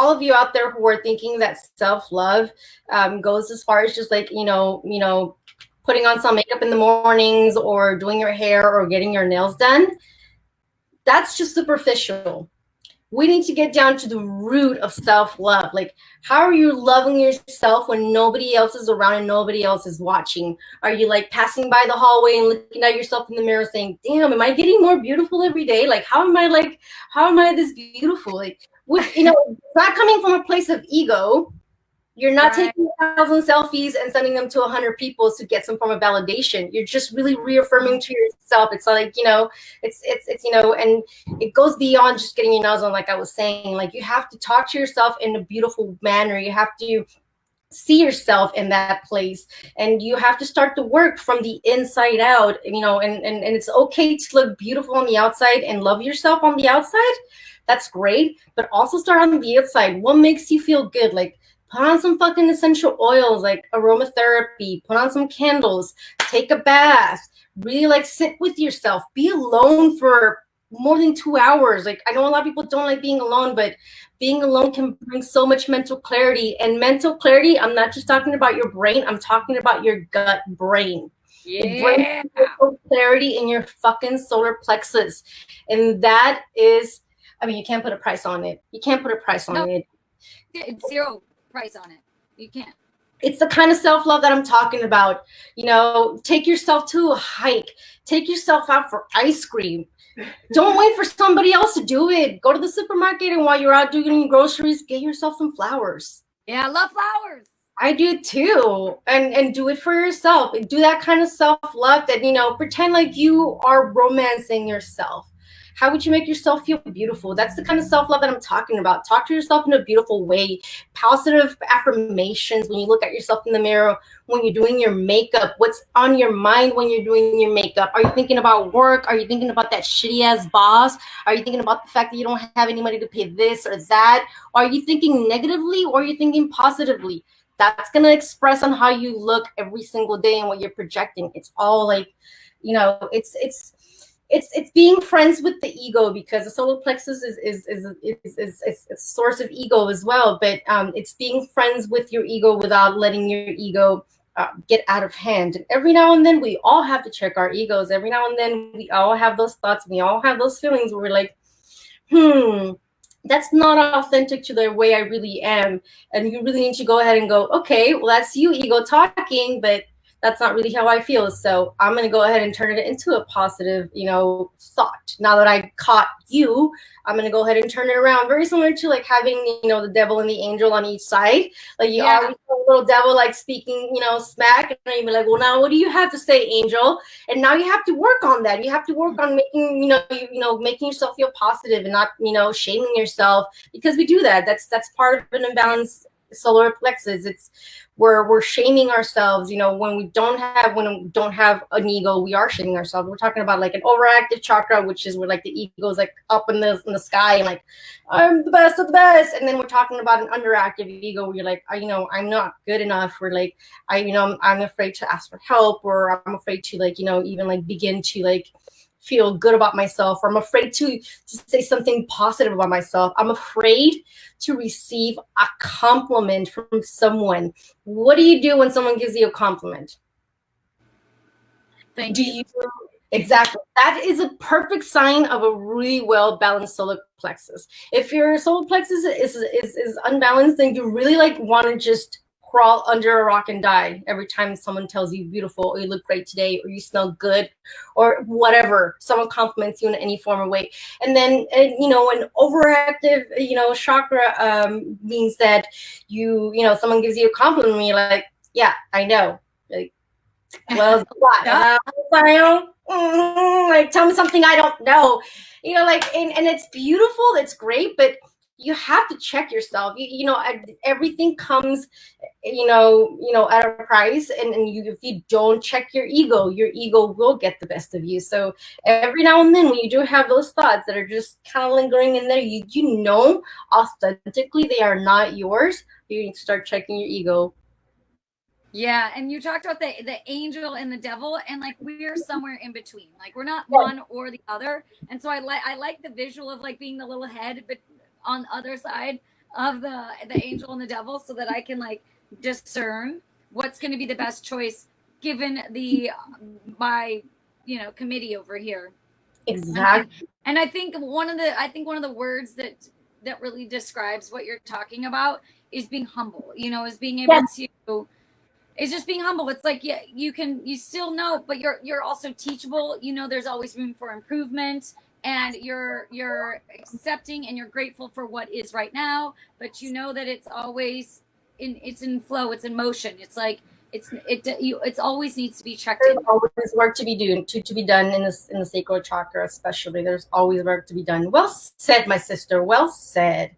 all of you out there who are thinking that self-love goes as far as just like, putting on some makeup in the mornings or doing your hair or getting your nails done, that's just superficial. We need to get down to the root of self-love. Like, how are you loving yourself when nobody else is around and nobody else is watching? Are you like passing by the hallway and looking at yourself in the mirror saying, damn, am I getting more beautiful every day? Like, how am I this beautiful? Like, it's not coming from a place of ego. You're not taking 1,000 selfies and sending them to 100 people to get some form of validation. You're just really reaffirming to yourself. It's like, it's and it goes beyond just getting your nails on, like I was saying. Like, you have to talk to yourself in a beautiful manner. You have to see yourself in that place, and you have to start to work from the inside out, and it's okay to look beautiful on the outside and love yourself on the outside. That's great, but also start on the outside. What makes you feel good? Like, put on some fucking essential oils, like aromatherapy, put on some candles, take a bath, really like sit with yourself, be alone for more than 2 hours. Like, I know a lot of people don't like being alone, but being alone can bring so much mental clarity. And mental clarity, I'm not just talking about your brain, I'm talking about your gut brain. Yeah. It brings mental clarity in your fucking solar plexus. And that is, I mean, you can't put a price on it. You can't put a price on it. It's zero price on it. You can't. It's the kind of self-love that I'm talking about. Take yourself to a hike. Take yourself out for ice cream. Don't wait for somebody else to do it. Go to the supermarket, and while you're out doing groceries, get yourself some flowers. Yeah, I love flowers. I do too. And do it for yourself. Do that kind of self-love that, pretend like you are romancing yourself. How would you make yourself feel beautiful? That's the kind of self-love that I'm talking about. Talk to yourself in a beautiful way. Positive affirmations when you look at yourself in the mirror, when you're doing your makeup. What's on your mind when you're doing your makeup? Are you thinking about work? Are you thinking about that shitty-ass boss? Are you thinking about the fact that you don't have any money to pay this or that? Are you thinking negatively, or are you thinking positively? That's going to express on how you look every single day and what you're projecting. It's all like, it's being friends with the ego, because the solar plexus is a source of ego as well. But it's being friends with your ego without letting your ego get out of hand. And every now and then we all have to check our egos. Every now and then we all have those thoughts. We all have those feelings where we're like, that's not authentic to the way I really am. And you really need to go ahead and go, okay, well, that's you, ego, talking, but that's not really how I feel. So I'm going to go ahead and turn it into a positive, thought. Now that I caught you, I'm going to go ahead and turn it around. Very similar to like having, the devil and the angel on each side. Like, you always have a little devil like speaking, smack. And you'd be like, well, now what do you have to say, angel? And now you have to work on that. You have to work on making, making yourself feel positive and not, shaming yourself, because we do that. That's part of an imbalanced solar plexus. It's where we're shaming ourselves. When we don't have an ego, we are shaming ourselves. We're talking about like an overactive chakra, which is where like the ego is like up in the sky and like, I'm the best of the best. And then we're talking about an underactive ego where you're like, I'm not good enough. We're like, I'm afraid to ask for help, or I'm afraid to like, even like begin to like feel good about myself, or I'm afraid to say something positive about myself. I'm afraid to receive a compliment from someone. What do you do when someone gives you a compliment? Thank you. Exactly. That is a perfect sign of a really well-balanced solar plexus. If your solar plexus is unbalanced, then you really like want to just crawl under a rock and die every time someone tells you beautiful, or you look great today, or you smell good, or whatever. Someone compliments you in any form or way. And then, an overactive, chakra means that someone gives you a compliment and you're like, yeah, I know. Like, well, like, tell me something I don't know. And it's beautiful, it's great, but you have to check yourself. Everything comes, at a price, and if you don't check your ego will get the best of you. So every now and then, when you do have those thoughts that are just kind of lingering in there, authentically they are not yours. You need to start checking your ego. Yeah, and you talked about the angel and the devil, and like we're somewhere in between. Like, we're not one or the other. And so I like the visual of like being the little head, but on the other side. of the angel and the devil so that I can like discern what's going to be the best choice given my committee over here. Exactly. And I think one of the words that really describes what you're talking about is being humble, is being able to, it's just being humble. It's like, yeah, you still know, but you're also teachable. There's always room for improvement, and you're accepting and you're grateful for what is right now, but you know that it's always it's in flow, it's in motion. It's like it's always needs to be checked in. There's always work to be done in the sacral chakra, especially. There's always work to be done. Well said, my sister. Well said.